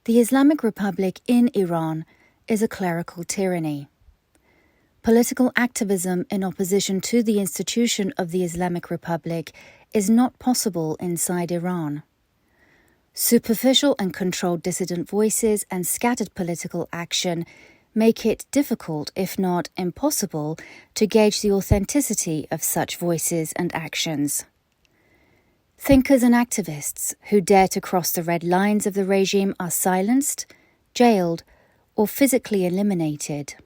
The Islamic Republic in Iran is a clerical tyranny. Political activism in opposition to the institution of the Islamic Republic is not possible inside Iran. Superficial and controlled dissident voices and scattered political action make it difficult, if not impossible, to gauge the authenticity of such voices and actions. Thinkers and activists who dare to cross the red lines of the regime are silenced, jailed, or physically eliminated.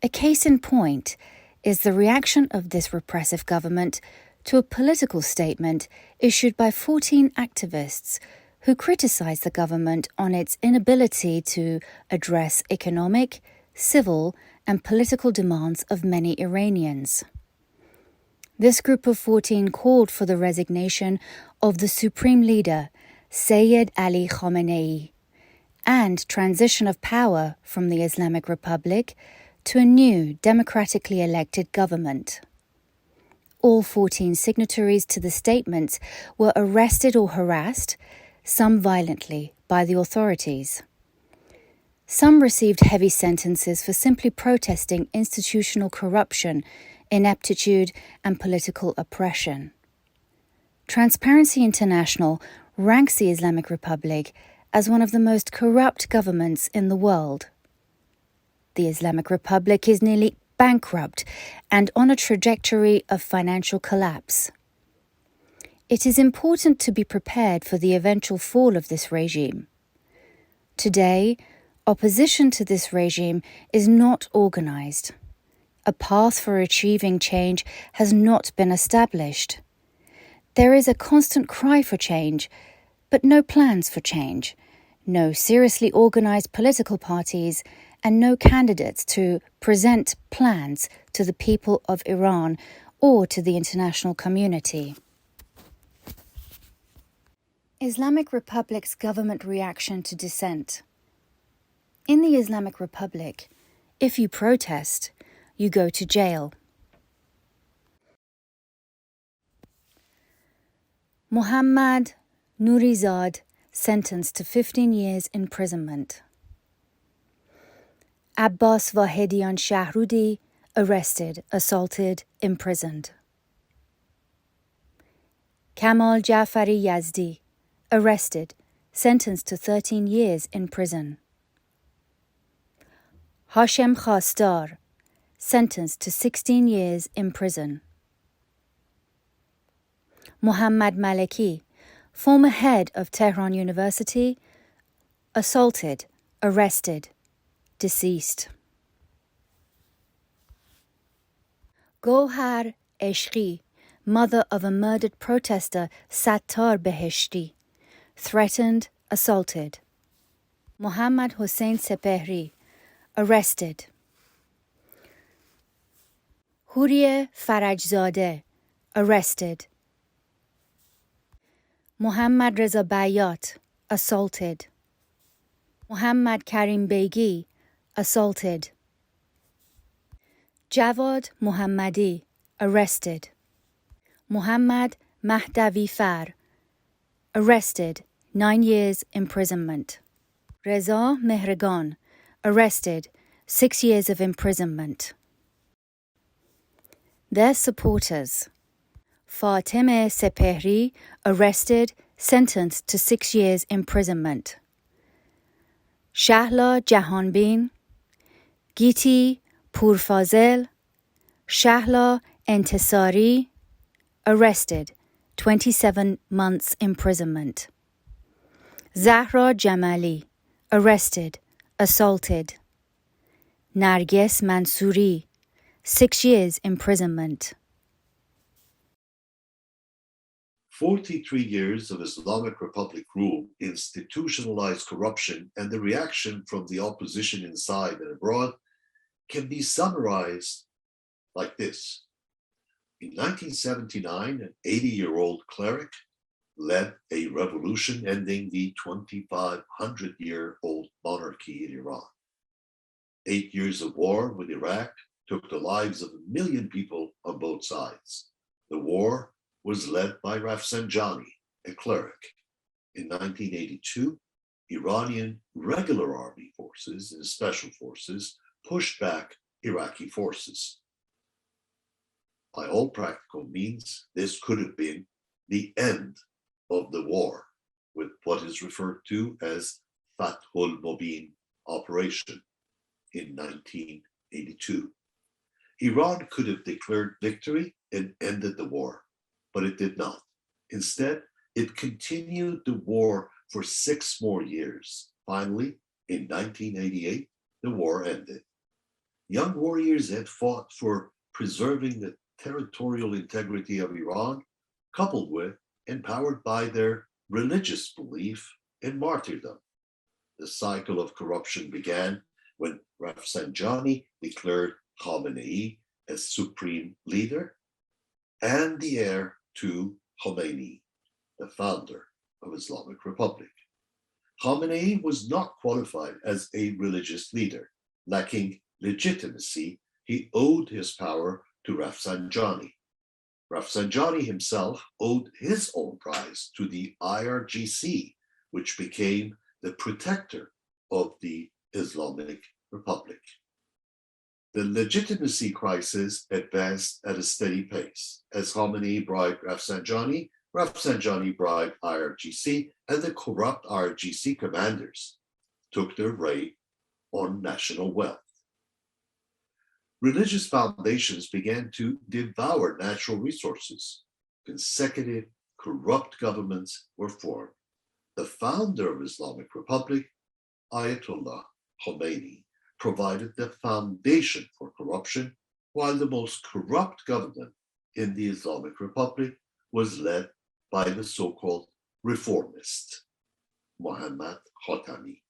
A case in point is the reaction of this repressive government to a political statement issued by 14 activists who criticized the government on its inability to address economic, civil, and political demands of many Iranians. This group of 14 called for the resignation of the supreme leader, Sayyid Ali Khamenei, and transition of power from the Islamic Republic to a new democratically elected government. All 14 signatories to the statements were arrested or harassed, some violently, by the authorities. Some received heavy sentences for simply protesting institutional corruption, ineptitude, and political oppression. Transparency International ranks the Islamic Republic as one of the most corrupt governments in the world. The Islamic Republic is nearly bankrupt and on a trajectory of financial collapse. It is important to be prepared for the eventual fall of this regime. Today, opposition to this regime is not organized. A path for achieving change has not been established. There is a constant cry for change, but no plans for change, no seriously organized political parties, and no candidates to present plans to the people of Iran or to the international community. Islamic Republic's government reaction to dissent. In the Islamic Republic, if you protest, you go to jail. Muhammad Nurizad sentenced to 15 years imprisonment. Abbas Vahedian Shahrudi arrested, assaulted, imprisoned. Kamal Jafari Yazdi arrested, sentenced to 13 years in prison. Hashem Khastar sentenced to 16 years in prison. Muhammad Maleki, former head of Tehran University, assaulted, arrested, deceased. Gohar Eshqi, mother of a murdered protester Sattar Beheshti, threatened, assaulted. Muhammad Hossein Sepehri, arrested. Huriye Farajzadeh, arrested. Muhammad Reza Bayat, assaulted. Muhammad Karim Begi, assaulted. Javad Muhammadi, arrested. Muhammad Mahdavi Far, arrested, 9 years imprisonment. Reza Mehregan, arrested, 6 years of imprisonment. Their supporters. Fatemeh Sepehri, arrested, sentenced to 6 years imprisonment. Shahla Jahanbin, Giti Purfazel, Shahla Entisari, arrested, 27 months imprisonment. Zahra Jamali, arrested, assaulted. Narges Mansouri, 6 years imprisonment. 43 years of Islamic Republic rule, institutionalized corruption, and the reaction from the opposition inside and abroad can be summarized like this. In 1979, an 80-year-old cleric led a revolution ending the 2,500-year-old monarchy in Iran. 8 years of war with Iraq took the lives of 1 million people on both sides. The war was led by Rafsanjani, a cleric. In 1982, Iranian regular army forces and special forces pushed back Iraqi forces. By all practical means, this could have been the end of the war with what is referred to as Fathul Mubin operation in 1982. Iran could have declared victory and ended the war, but it did not. Instead, it continued the war for 6 more years. Finally, in 1988, the war ended. Young warriors had fought for preserving the territorial integrity of Iran, coupled with and powered by their religious belief in martyrdom. The cycle of corruption began when Rafsanjani declared Khamenei as supreme leader and the heir to Khomeini, the founder of Islamic Republic. Khamenei was not qualified as a religious leader. Lacking legitimacy, he owed his power to Rafsanjani. Rafsanjani himself owed his own prize to the IRGC, which became the protector of the Islamic Republic. The legitimacy crisis advanced at a steady pace. As Khamenei bribed Rafsanjani, Rafsanjani bribed IRGC, and the corrupt IRGC commanders took their raid on national wealth. Religious foundations began to devour natural resources. Consecutive corrupt governments were formed. The founder of Islamic Republic, Ayatollah Khomeini, provided the foundation for corruption, while the most corrupt government in the Islamic Republic was led by the so-called reformist, Mohammad Khatami.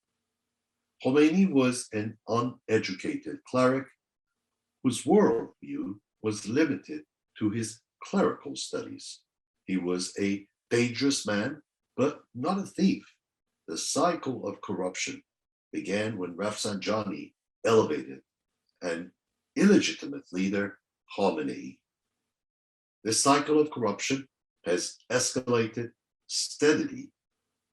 Khomeini was an uneducated cleric whose worldview was limited to his clerical studies. He was a dangerous man, but not a thief. The cycle of corruption began when Rafsanjani elevated an illegitimate leader, Khamenei. This cycle of corruption has escalated steadily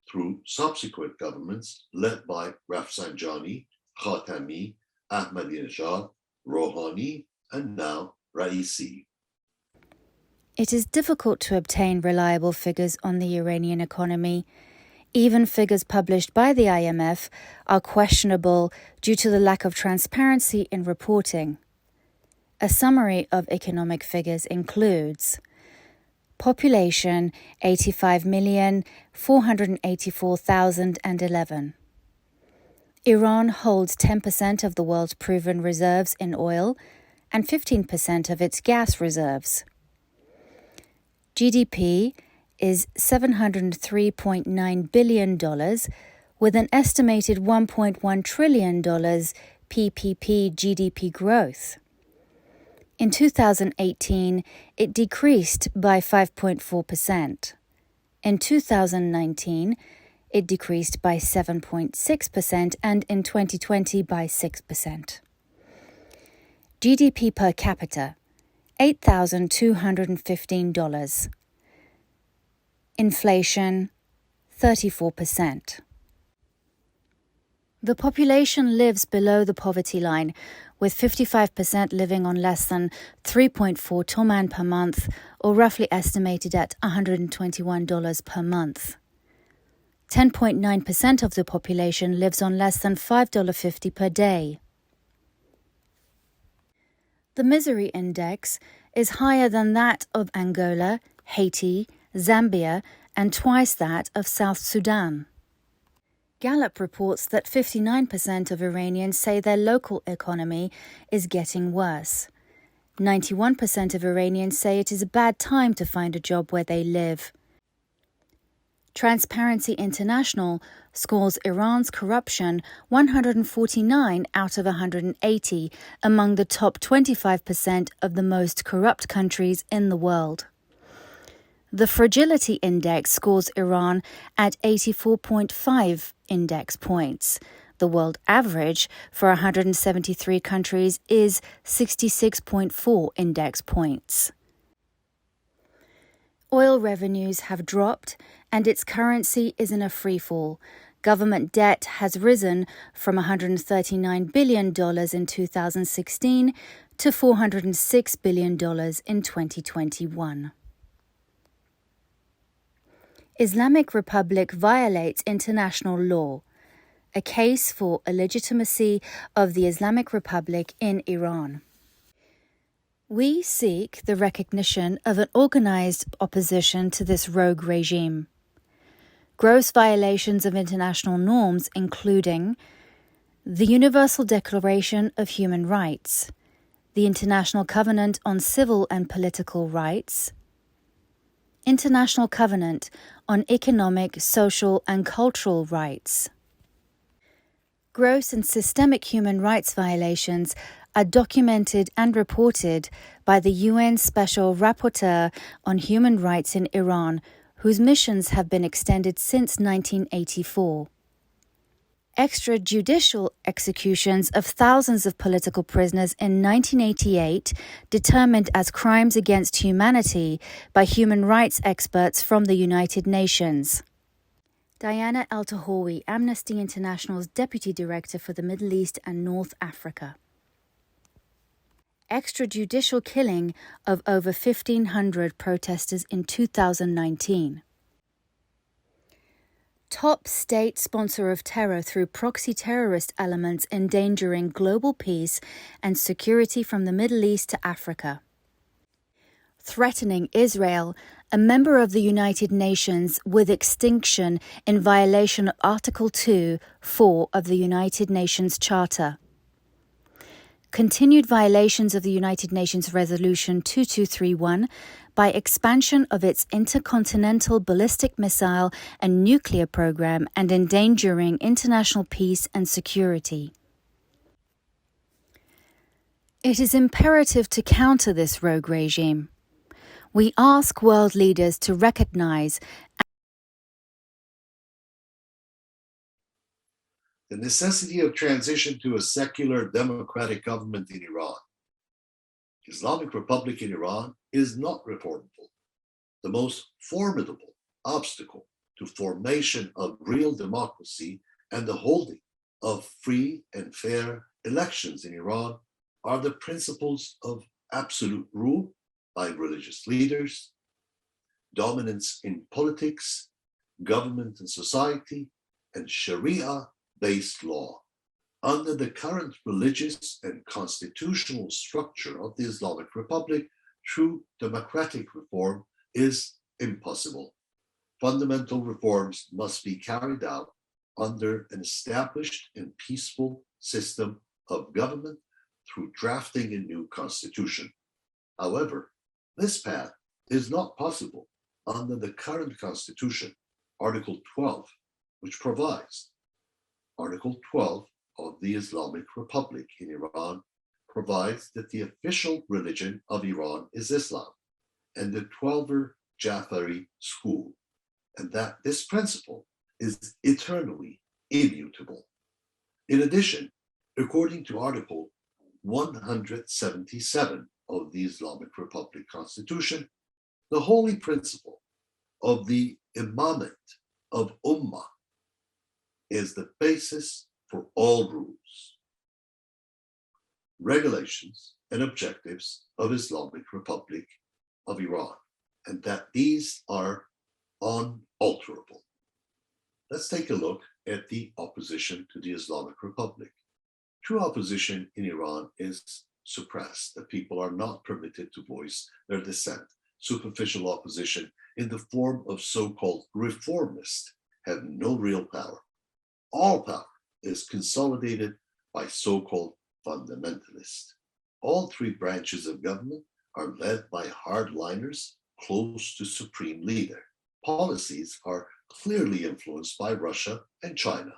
through subsequent governments led by Rafsanjani, Khatami, Ahmadinejad, Rouhani, and now Raisi. It is difficult to obtain reliable figures on the Iranian economy. Even figures published by the IMF are questionable due to the lack of transparency in reporting. A summary of economic figures includes population 85,484,011. Iran holds 10% of the world's proven reserves in oil and 15% of its gas reserves. GDP is $703.9 billion, with an estimated $1.1 trillion PPP GDP growth. In 2018, it decreased by 5.4%. In 2019, it decreased by 7.6%, and in 2020 by 6%. GDP per capita, $8,215. Inflation, 34%. The population lives below the poverty line, with 55% living on less than 3.4 toman per month, or roughly estimated at $121 per month. 10.9% of the population lives on less than $5.50 per day. The misery index is higher than that of Angola, Haiti, Zambia, and twice that of South Sudan. Gallup reports that 59% of Iranians say their local economy is getting worse. 91% of Iranians say it is a bad time to find a job where they live. Transparency International scores Iran's corruption 149 out of 180 among the top 25% of the most corrupt countries in the world. The Fragility Index scores Iran at 84.5 index points. The world average for 173 countries is 66.4 index points. Oil revenues have dropped and its currency is in a freefall. Government debt has risen from $139 billion in 2016 to $406 billion in 2021. Islamic Republic violates international law. A case for illegitimacy of the Islamic Republic in Iran. We seek the recognition of an organized opposition to this rogue regime. Gross violations of international norms including the Universal Declaration of Human Rights, the International Covenant on Civil and Political Rights, International Covenant on Economic, Social and Cultural Rights. Gross and systemic human rights violations are documented and reported by the UN Special Rapporteur on Human Rights in Iran, whose missions have been extended since 1984. Extrajudicial executions of thousands of political prisoners in 1988, determined as crimes against humanity by human rights experts from the United Nations. Diana El-Tahawi, Amnesty International's Deputy Director for the Middle East and North Africa. Extrajudicial killing of over 1,500 protesters in 2019. Top state sponsor of terror through proxy terrorist elements endangering global peace and security from the Middle East to Africa. Threatening Israel, a member of the United Nations, with extinction in violation of Article 2(4) of the United Nations Charter. Continued violations of the United Nations Resolution 2231 by expansion of its intercontinental ballistic missile and nuclear program and endangering international peace and security. It is imperative to counter this rogue regime. We ask world leaders to recognize the necessity of transition to a secular democratic government in Iran. Islamic Republic in Iran is not reformable. The most formidable obstacle to formation of real democracy and the holding of free and fair elections in Iran are the principles of absolute rule by religious leaders, dominance in politics, government and society, and Sharia-based law. Under the current religious and constitutional structure of the Islamic Republic, true democratic reform is impossible. Fundamental reforms must be carried out under an established and peaceful system of government through drafting a new constitution. However, this path is not possible under the current constitution, Article 12, which provides Article 12 of the Islamic Republic in Iran provides that the official religion of Iran is Islam and the Twelver Jafari school, and that this principle is eternally immutable. In addition, according to Article 177 of the Islamic Republic Constitution, the holy principle of the imamate of Ummah is the basis for all rules, regulations, and objectives of Islamic Republic of Iran, and that these are unalterable. Let's take a look at the opposition to the Islamic Republic. True opposition in Iran is suppressed. The people are not permitted to voice their dissent. Superficial opposition in the form of so-called reformists have no real power. All power is consolidated by so-called fundamentalists. All three branches of government are led by hardliners close to supreme leader. Policies are clearly influenced by Russia and China.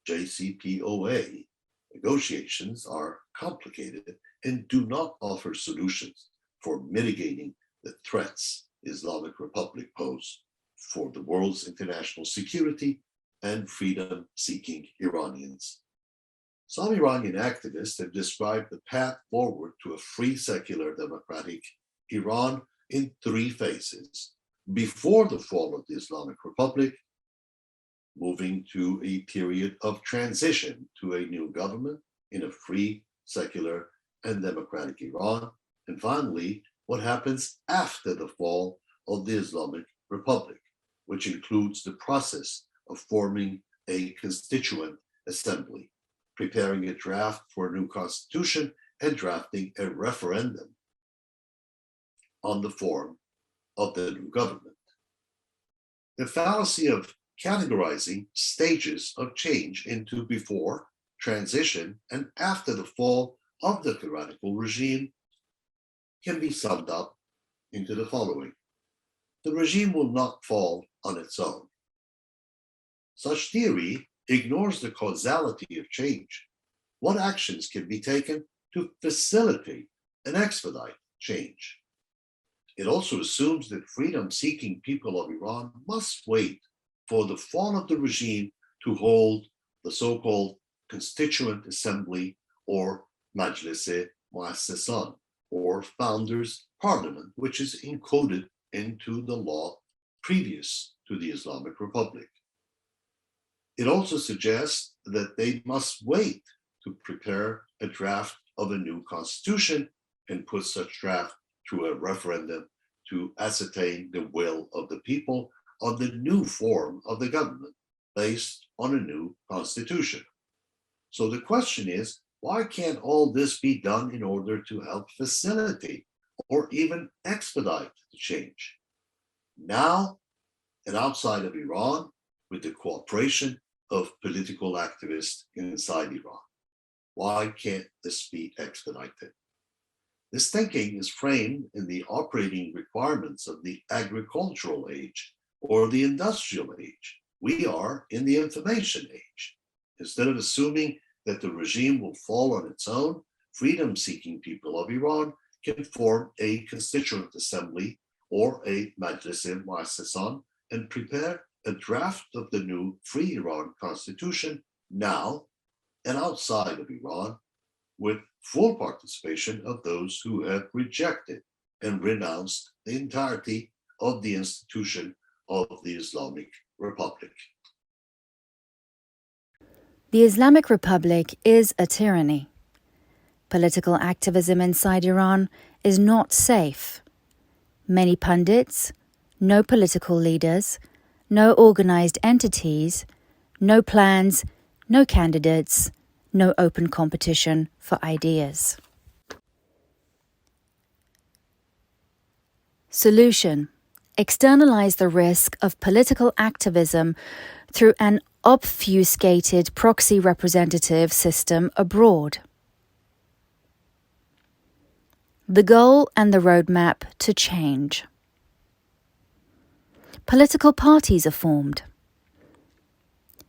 JCPOA negotiations are complicated and do not offer solutions for mitigating the threats Islamic Republic pose for the world's international security and freedom-seeking Iranians. Some Iranian activists have described the path forward to a free, secular, democratic Iran in three phases: before the fall of the Islamic Republic, moving to a period of transition to a new government in a free, secular, and democratic Iran. And finally, what happens after the fall of the Islamic Republic, which includes the process of forming a constituent assembly, preparing a draft for a new constitution, and drafting a referendum on the form of the new government. The fallacy of categorizing stages of change into before, transition, and after the fall of the tyrannical regime can be summed up into the following. The regime will not fall on its own. Such theory ignores the causality of change. What actions can be taken to facilitate and expedite change? It also assumes that freedom-seeking people of Iran must wait for the fall of the regime to hold the so-called Constituent Assembly or Majlis-e Muassasan, or Founders' Parliament, which is encoded into the law previous to the Islamic Republic. It also suggests that they must wait to prepare a draft of a new constitution and put such draft through a referendum to ascertain the will of the people on the new form of the government based on a new constitution. So the question is, why can't all this be done in order to help facilitate or even expedite the change? Now and outside of Iran, with the cooperation of political activists inside Iran. Why can't this be expedited? This thinking is framed in the operating requirements of the agricultural age or the industrial age. We are in the information age. Instead of assuming that the regime will fall on its own, freedom-seeking people of Iran can form a constituent assembly or a Majlis-e Muassasan and prepare a draft of the new free Iran constitution now and outside of Iran, with full participation of those who have rejected and renounced the entirety of the institution of the Islamic Republic. The Islamic Republic is a tyranny. Political activism inside Iran is not safe. Many pundits, no political leaders, no organized entities, no plans, no candidates, no open competition for ideas. Solution: externalize the risk of political activism through an obfuscated proxy representative system abroad. The goal and the roadmap to change. Political parties are formed.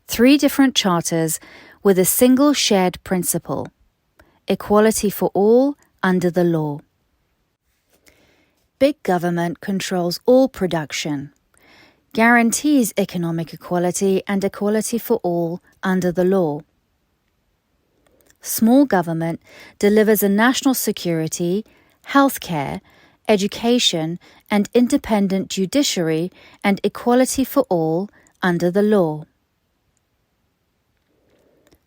3 different charters with a single shared principle: equality for all under the law. Big government controls all production, guarantees economic equality and equality for all under the law. Small government delivers a national security, healthcare, education, and independent judiciary and equality for all under the law.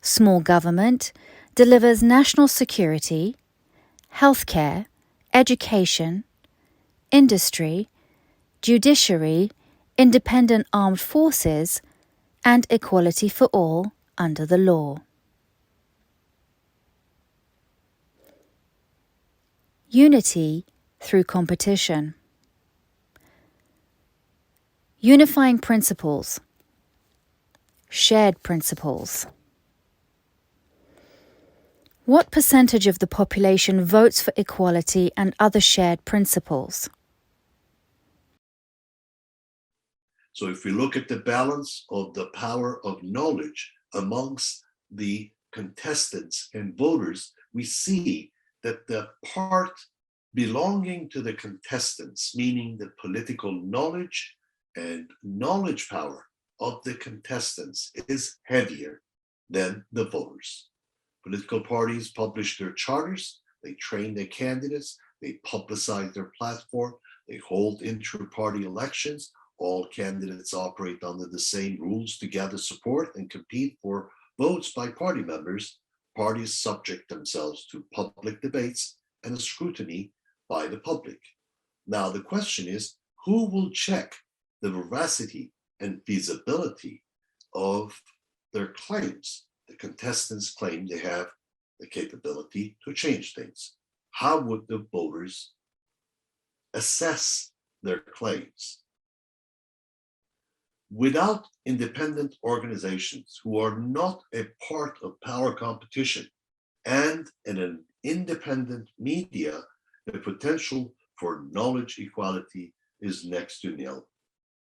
Small government delivers national security, healthcare, education, industry, judiciary, independent armed forces, and equality for all under the law. Unity through competition. Unifying principles. Shared principles. What percentage of the population votes for equality and other shared principles? So if we look at the balance of the power of knowledge amongst the contestants and voters, we see that the part belonging to the contestants, meaning the political knowledge and knowledge power of the contestants, is heavier than the voters. Political parties publish their charters, they train their candidates, they publicize their platform, they hold inter-party elections, All candidates operate under the same rules to gather support and compete for votes by party members. Parties subject themselves to public debates and a scrutiny by the public. Now, the question is, who will check the veracity and feasibility of their claims? The contestants claim they have the capability to change things. How would the voters assess their claims? Without independent organizations who are not a part of power competition and in an independent media, the potential for knowledge equality is next to nil.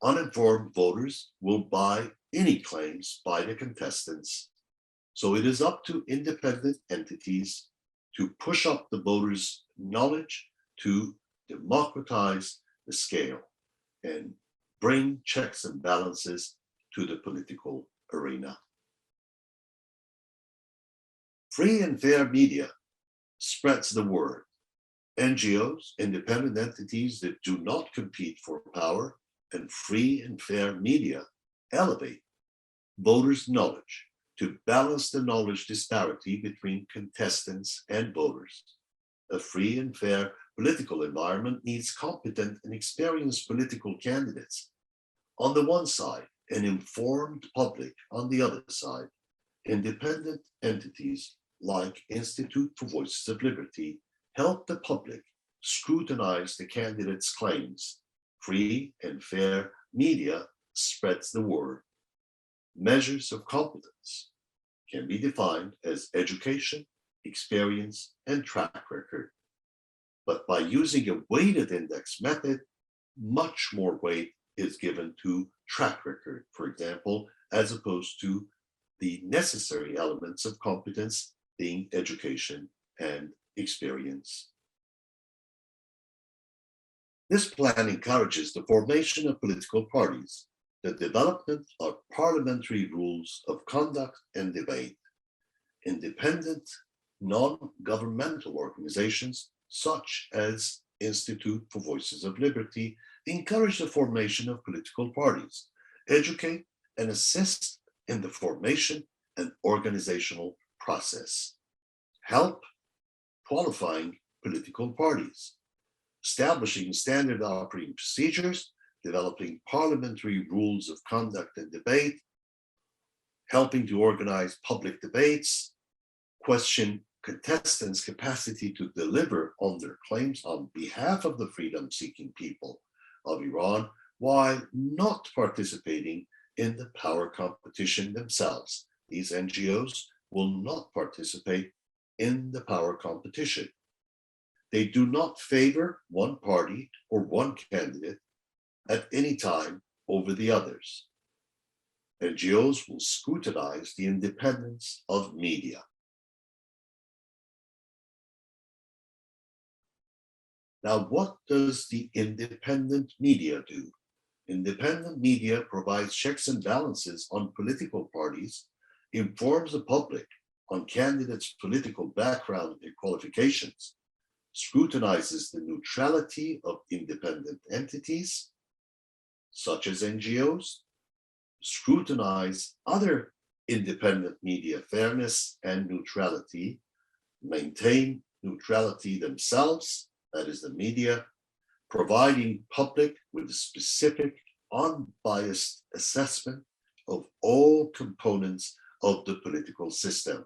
Uninformed voters will buy any claims by the contestants. So it is up to independent entities to push up the voters' knowledge, to democratize the scale and bring checks and balances to the political arena. Free and fair media spreads the word. NGOs, independent entities that do not compete for power, and free and fair media elevate voters' knowledge to balance the knowledge disparity between contestants and voters. A free and fair political environment needs competent and experienced political candidates on the one side, an informed public on the other side. Independent entities like Institute for Voices of Liberty help the public scrutinize the candidates' claims. Free and fair media spreads the word. Measures of competence can be defined as education, experience, and track record. But by using a weighted index method, much more weight is given to track record, for example, as opposed to the necessary elements of competence being education and experience. This plan encourages the formation of political parties, the development of parliamentary rules of conduct and debate. Independent, non-governmental organizations such as Institute for Voices of Liberty encourage the formation of political parties, educate and assist in the formation and organizational process, help qualifying political parties, establishing standard operating procedures, developing parliamentary rules of conduct and debate, helping to organize public debates, question contestants' capacity to deliver on their claims on behalf of the freedom-seeking people of Iran while not participating in the power competition themselves. These NGOs will not participate in the power competition. They do not favor one party or one candidate at any time over the others. NGOs will scrutinize the independence of media. Now, what does the independent media do? Independent media provides checks and balances on political parties, informs the public on candidates' political background and qualifications, scrutinizes the neutrality of independent entities, such as NGOs, scrutinize other independent media fairness and neutrality, maintain neutrality themselves, that is the media, providing public with a specific, unbiased assessment of all components of the political system.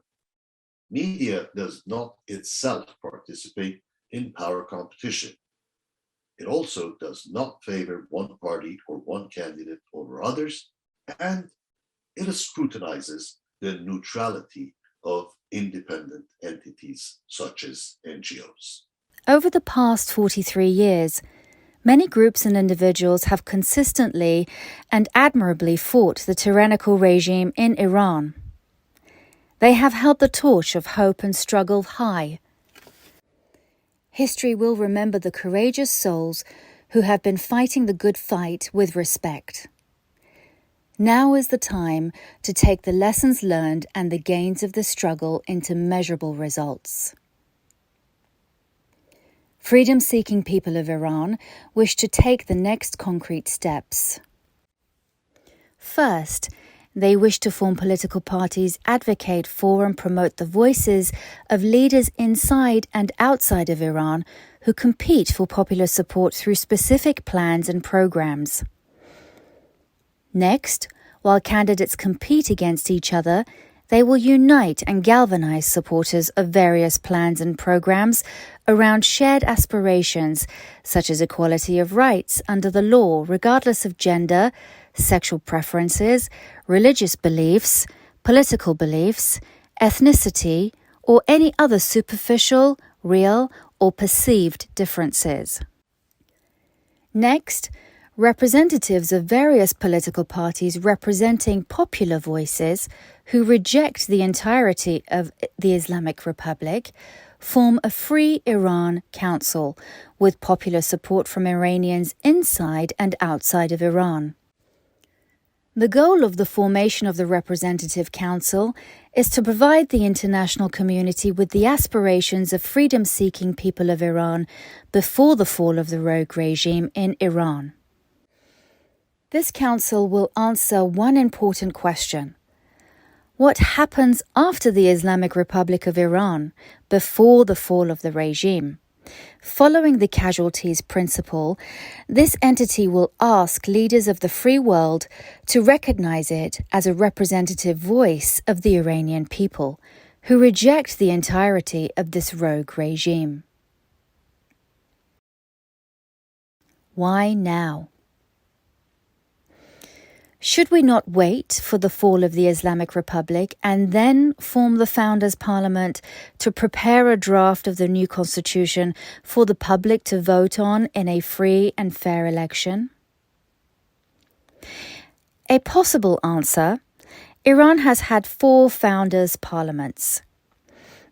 Media does not itself participate in power competition. It also does not favor one party or one candidate over others, and it scrutinizes the neutrality of independent entities such as NGOs. Over the past 43 years, many groups and individuals have consistently and admirably fought the tyrannical regime in Iran. They have held the torch of hope and struggle high. History will remember the courageous souls who have been fighting the good fight with respect. Now is the time to take the lessons learned and the gains of the struggle into measurable results. freedom-seeking people of Iran wish to take the next concrete steps. First, they wish to form political parties, advocate for and promote the voices of leaders inside and outside of Iran who compete for popular support through specific plans and programs. Next, while candidates compete against each other, they will unite and galvanize supporters of various plans and programs around shared aspirations such as equality of rights under the law regardless of gender, sexual preferences, religious beliefs, political beliefs, ethnicity, or any other superficial, real, or perceived differences. Next, representatives of various political parties representing popular voices who reject the entirety of the Islamic Republic form a Free Iran Council with popular support from Iranians inside and outside of Iran. The goal of the formation of the Representative Council is to provide the international community with the aspirations of freedom-seeking people of Iran before the fall of the rogue regime in Iran. This council will answer one important question. What happens after the Islamic Republic of Iran, before the fall of the regime? Following the casualties principle, this entity will ask leaders of the free world to recognize it as a representative voice of the Iranian people, who reject the entirety of this rogue regime. Why now? Should we not wait for the fall of the Islamic Republic and then form the Founders' Parliament to prepare a draft of the new constitution for the public to vote on in a free and fair election? A possible answer: Iran has had 4 Founders' Parliaments.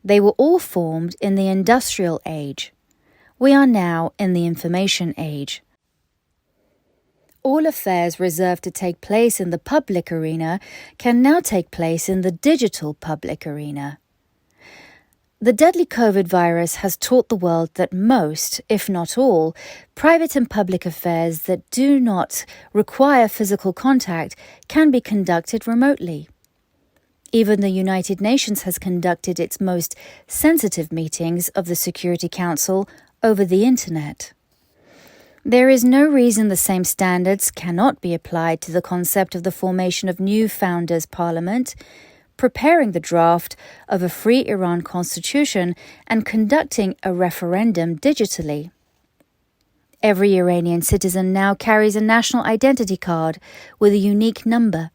They were all formed in the Industrial Age. We are now in the Information Age. All affairs reserved to take place in the public arena can now take place in the digital public arena. The deadly COVID virus has taught the world that most, if not all, private and public affairs that do not require physical contact can be conducted remotely. Even the United Nations has conducted its most sensitive meetings of the Security Council over the Internet. There is no reason the same standards cannot be applied to the concept of the formation of new Founders' Parliament, preparing the draft of a free Iran constitution, and conducting a referendum digitally. Every Iranian citizen now carries a national identity card with a unique number.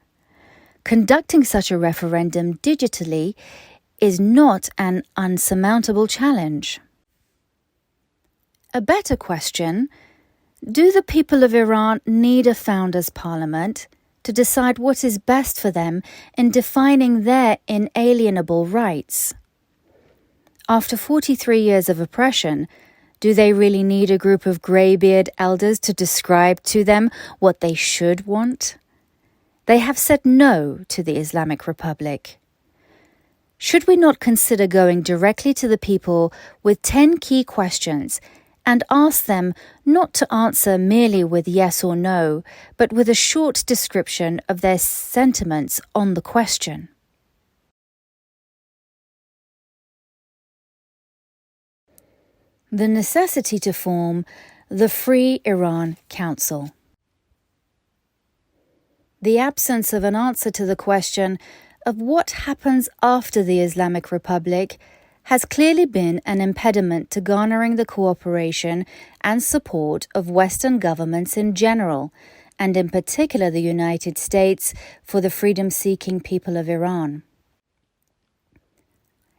Conducting such a referendum digitally is not an unsurmountable challenge. A better question: do the people of Iran need a Founders' Parliament to decide what is best for them in defining their inalienable rights? After 43 years of oppression, do they really need a group of greybeard elders to describe to them what they should want? They have said no to the Islamic Republic. Should we not consider going directly to the people with 10 key questions and ask them not to answer merely with yes or no, but with a short description of their sentiments on the question? The necessity to form the Free Iran Council. The absence of an answer to the question of what happens after the Islamic Republic has clearly been an impediment to garnering the cooperation and support of Western governments in general, and in particular the United States, for the freedom-seeking people of Iran.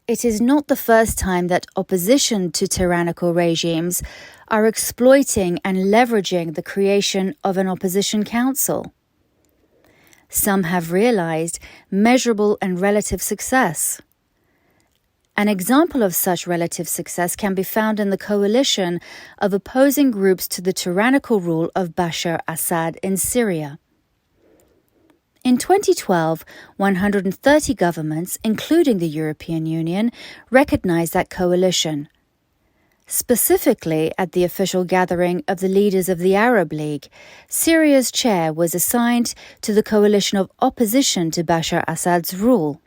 It is not the first time that opposition to tyrannical regimes are exploiting and leveraging the creation of an opposition council. Some have realized measurable and relative success. An example of such relative success can be found in the coalition of opposing groups to the tyrannical rule of Bashar Assad in Syria. In 2012, 130 governments, including the European Union, recognized that coalition. Specifically, at the official gathering of the leaders of the Arab League, Syria's chair was assigned to the coalition of opposition to Bashar Assad's rule.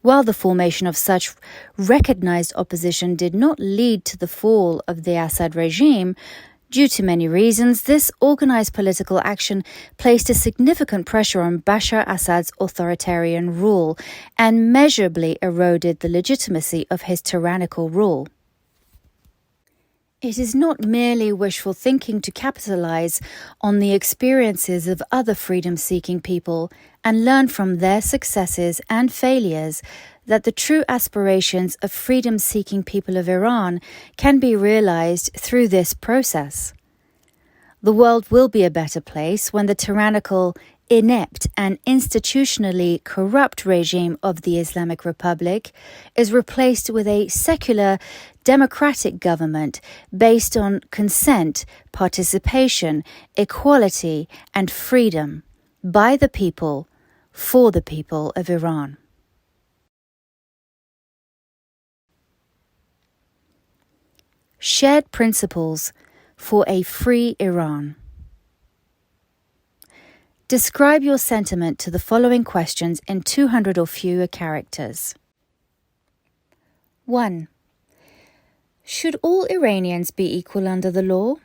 While the formation of such recognized opposition did not lead to the fall of the Assad regime, due to many reasons, this organized political action placed a significant pressure on Bashar Assad's authoritarian rule and measurably eroded the legitimacy of his tyrannical rule. It is not merely wishful thinking to capitalize on the experiences of other freedom-seeking people and learn from their successes and failures that the true aspirations of freedom-seeking people of Iran can be realized through this process. The world will be a better place when the tyrannical, inept and institutionally corrupt regime of the Islamic Republic is replaced with a secular, democratic government based on consent, participation, equality and freedom by the people, for the people of Iran. Shared principles for a free Iran. Describe your sentiment to the following questions in 200 or fewer characters. 1. Should all Iranians be equal under the law?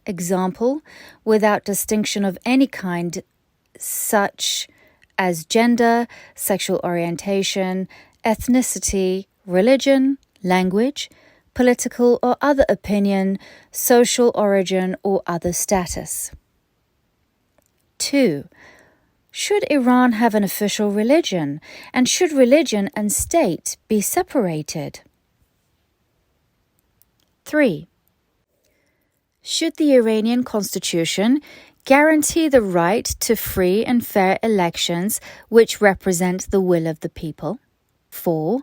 Example, without distinction of any kind, such as gender, sexual orientation, ethnicity, religion, language, political or other opinion, social origin or other status. 2. Should Iran have an official religion, and should religion and state be separated? 3. Should the Iranian constitution guarantee the right to free and fair elections which represent the will of the people? 4.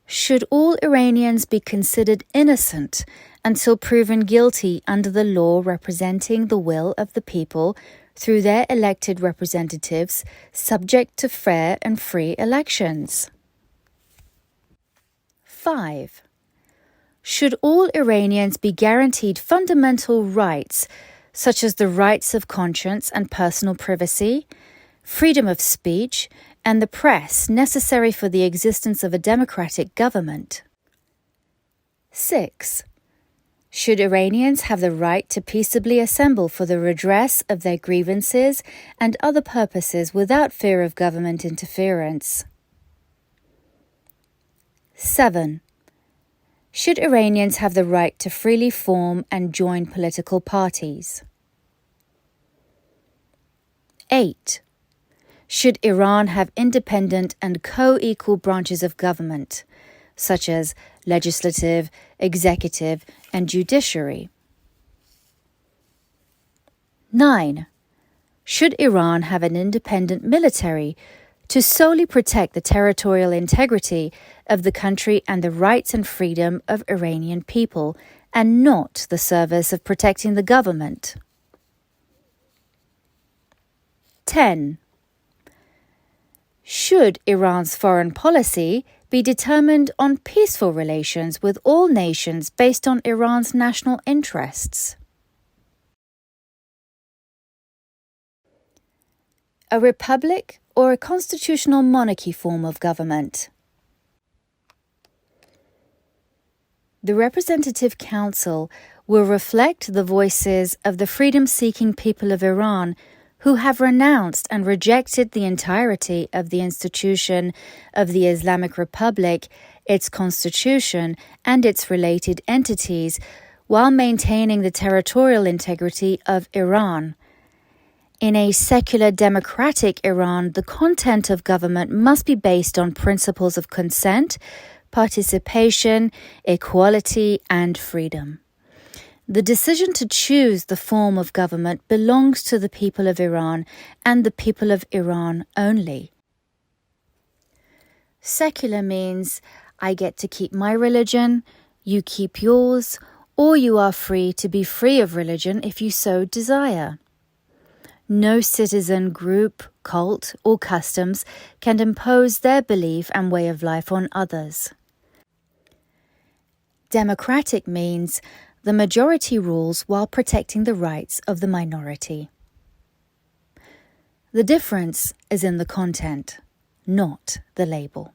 Should all Iranians be considered innocent until proven guilty under the law representing the will of the people through their elected representatives, subject to fair and free elections? 5. Should all Iranians be guaranteed fundamental rights, such as the rights of conscience and personal privacy, freedom of speech, and the press necessary for the existence of a democratic government? 6. Should Iranians have the right to peaceably assemble for the redress of their grievances and other purposes without fear of government interference? 7. Should Iranians have the right to freely form and join political parties? 8. Should Iran have independent and co-equal branches of government, such as legislative, executive, and judiciary? 9. Should Iran have an independent military to solely protect the territorial integrity of the country and the rights and freedom of Iranian people, and not the service of protecting the government? 10. Should Iran's foreign policy be determined on peaceful relations with all nations based on Iran's national interests? A republic or a constitutional monarchy form of government? The Representative Council will reflect the voices of the freedom-seeking people of Iran who have renounced and rejected the entirety of the institution of the Islamic Republic, its constitution, and its related entities, while maintaining the territorial integrity of Iran. In a secular democratic Iran, the content of government must be based on principles of consent, participation, equality, and freedom. The decision to choose the form of government belongs to the people of Iran and the people of Iran only. Secular means I get to keep my religion, you keep yours, or you are free to be free of religion if you so desire. No citizen group, cult, or customs can impose their belief and way of life on others. Democratic means the majority rules while protecting the rights of the minority. The difference is in the content, not the label.